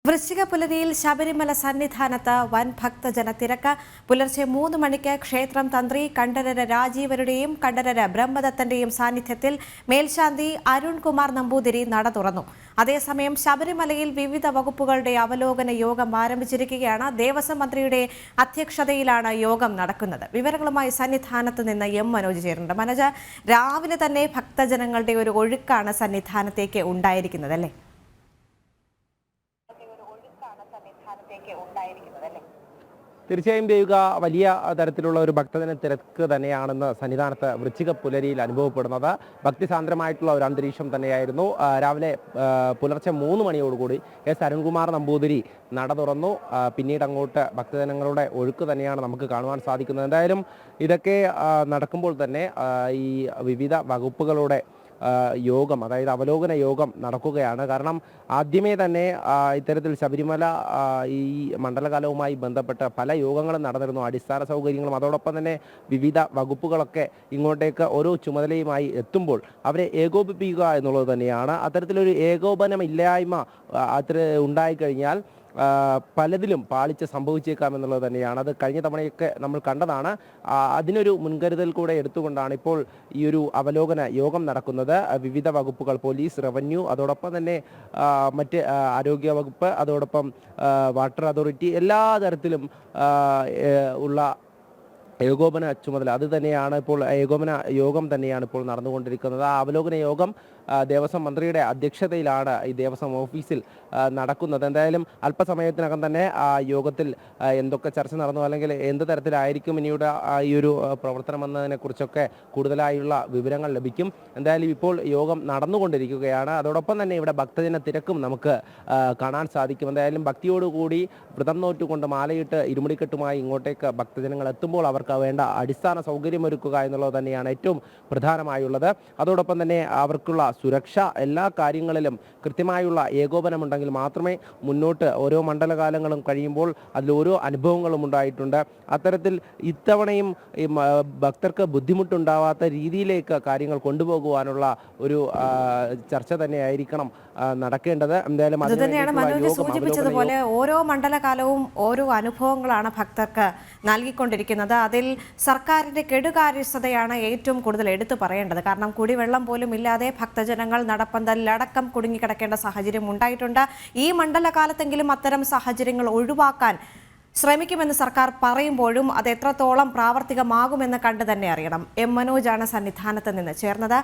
വൃശ്ചിക പുലരിയിൽ ശബരിമല സന്നിധാനത്ത് വൻ ഭക്തജന തിരക്ക്. പുലർച്ചെ 3 മണിക്ക് ക്ഷേത്രം തന്ത്രി കണ്ഠരര് രാജീവരുടെയും കണ്ഠരര് ബ്രഹ്മദത്തന്റെയും സാന്നിധ്യത്തിൽ മേൽശാന്തി അരുൺകുമാർ നമ്പൂതിരി നട തുറന്നു. അതേസമയം ശബരിമലയിൽ വിവിധ വകുപ്പുകളുടെ അവലോകന യോഗം ആരംഭിച്ചിരിക്കുകയാണ്. ദേവസ്വം മന്ത്രിയുടെ അധ്യക്ഷതയിലാണ് യോഗം നടക്കുന്നത്. വിവരങ്ങളുമായി സന്നിധാനത്ത് നിന്ന് എം മനോജ് ചേരുന്നുണ്ട്. മനോജ്, രാവിലെ തന്നെ ഭക്തജനങ്ങളുടെ ഒരു ഒഴുക്കാണ് സന്നിധാനത്തേക്ക് ഉണ്ടായിരിക്കുന്നത് അല്ലേ? തീർച്ചയായും ചെയ്യുക വലിയ തരത്തിലുള്ള ഒരു ഭക്തജന തിരക്ക് തന്നെയാണെന്ന് സന്നിധാനത്ത് വൃശ്ചിക പുലരിയിൽ അനുഭവപ്പെടുന്നത്. ഭക്തിസാന്ദ്രമായിട്ടുള്ള ഒരു അന്തരീക്ഷം തന്നെയായിരുന്നു. രാവിലെ പുലർച്ചെ 3 മണിയോടുകൂടി എസ് അരുൺകുമാർ നമ്പൂതിരി നട തുറന്നു. പിന്നീട് അങ്ങോട്ട് ഭക്തജനങ്ങളുടെ ഒഴുക്ക് തന്നെയാണ് നമുക്ക് കാണുവാൻ സാധിക്കുന്നത്. എന്തായാലും ഇതൊക്കെ നടക്കുമ്പോൾ തന്നെ ഈ വിവിധ വകുപ്പുകളുടെ യോഗം, അതായത് അവലോകന യോഗം നടക്കുകയാണ്. കാരണം ആദ്യമേ തന്നെ ഇത്തരത്തിൽ ശബരിമല ഈ മണ്ഡലകാലവുമായി ബന്ധപ്പെട്ട് പല യോഗങ്ങളും നടന്നിരുന്നു. അടിസ്ഥാന സൗകര്യങ്ങളും അതോടൊപ്പം തന്നെ വിവിധ വകുപ്പുകളൊക്കെ ഇങ്ങോട്ടേക്ക് ഓരോ ചുമതലയുമായി എത്തുമ്പോൾ അവരെ ഏകോപിപ്പിക്കുക എന്നുള്ളത് തന്നെയാണ്. അത്തരത്തിലൊരു ഏകോപനമില്ലായ്മ ഉണ്ടായിക്കഴിഞ്ഞാൽ പലതിലും പാളിച്ച സംഭവിച്ചേക്കാമെന്നുള്ളത് തന്നെയാണ്. അത് കഴിഞ്ഞ തവണയൊക്കെ നമ്മൾ കണ്ടതാണ്. അതിനൊരു മുൻകരുതൽ കൂടെ എടുത്തുകൊണ്ടാണ് ഇപ്പോൾ ഈ ഒരു അവലോകന യോഗം നടക്കുന്നത്. വിവിധ വകുപ്പുകൾ, പോലീസ്, റവന്യൂ, അതോടൊപ്പം തന്നെ മറ്റ് ആരോഗ്യ വകുപ്പ്, അതോടൊപ്പം വാട്ടർ അതോറിറ്റി, എല്ലാ തരത്തിലും ഉള്ള ഏകോപന ചുമതല അത് തന്നെയാണ് ഇപ്പോൾ ഏകോപന യോഗം തന്നെയാണ് ഇപ്പോൾ നടന്നുകൊണ്ടിരിക്കുന്നത്. ആ അവലോകന യോഗം ദേവസ്വം മന്ത്രിയുടെ അധ്യക്ഷതയിലാണ് ഈ ദേവസ്വം ഓഫീസിൽ നടക്കുന്നത്. എന്തായാലും അല്പസമയത്തിനകം തന്നെ ആ യോഗത്തിൽ എന്തൊക്കെ ചർച്ച നടന്നു, അല്ലെങ്കിൽ എന്ത് തരത്തിലായിരിക്കും ഇനിയുടെ ഈ ഒരു പ്രവർത്തനം എന്നതിനെ കുറിച്ചൊക്കെ കൂടുതലായുള്ള വിവരങ്ങൾ ലഭിക്കും. എന്തായാലും ഇപ്പോൾ യോഗം നടന്നുകൊണ്ടിരിക്കുകയാണ്. അതോടൊപ്പം തന്നെ ഇവിടെ ഭക്തജന തിരക്കും നമുക്ക് കാണാൻ സാധിക്കും. എന്തായാലും ഭക്തിയോടുകൂടി വ്രതം നോറ്റുകൊണ്ട് മാലയിട്ട് ഇരുമുടിക്കെട്ടുമായി ഇങ്ങോട്ടേക്ക് ഭക്തജനങ്ങൾ എത്തുമ്പോൾ അവർക്ക് വേണ്ട അടിസ്ഥാന സൗകര്യമൊരുക്കുക എന്നുള്ളത് തന്നെയാണ് ഏറ്റവും പ്രധാനമായുള്ളത്. അതോടൊപ്പം തന്നെ അവർക്കുള്ള സുരക്ഷ, എല്ലാ കാര്യങ്ങളിലും കൃത്യമായുള്ള ഏകോപനമുണ്ടെങ്കിൽ മാത്രമേ മുന്നോട്ട് ഓരോ മണ്ഡലകാലങ്ങളും കഴിയുമ്പോൾ അതിൽ ഓരോ അനുഭവങ്ങളും ഉണ്ടായിട്ടുണ്ട്. അത്തരത്തിൽ ഇത്തവണയും ഭക്തർക്ക് ബുദ്ധിമുട്ടുണ്ടാവാത്ത രീതിയിലേക്ക് കാര്യങ്ങൾ കൊണ്ടുപോകുവാനുള്ള ഒരു ചർച്ച തന്നെയായിരിക്കണം നടക്കേണ്ടത്. എന്തായാലും സൂചിപ്പിച്ചതുപോലെ ഓരോ മണ്ഡലകാലവും ഓരോ അനുഭവങ്ങളാണ് ഭക്തർക്ക് നൽകിക്കൊണ്ടിരിക്കുന്നത്. അതിൽ സർക്കാരിന്റെ കെടുകാര്യസ്ഥതയാണ് ഏറ്റവും കൂടുതൽ എടുത്തു പറയേണ്ടത്. കാരണം കുടിവെള്ളം പോലും ഇല്ലാതെ ഭക്തജനങ്ങൾ നടപ്പന്തലിലടക്കം കുടുങ്ങിക്കിടക്കേണ്ട സാഹചര്യം ഉണ്ടായിട്ടുണ്ട്. ഈ മണ്ഡലകാലത്തെങ്കിലും അത്തരം സാഹചര്യങ്ങൾ ഒഴിവാക്കാൻ ശ്രമിക്കുമെന്ന് സർക്കാർ പറയുമ്പോഴും അത് എത്രത്തോളം പ്രാവർത്തികമാകുമെന്ന് കണ്ടു തന്നെ അറിയണം. എം മനോജാണ് സന്നിധാനത്ത് നിന്ന് ചേർന്നത്.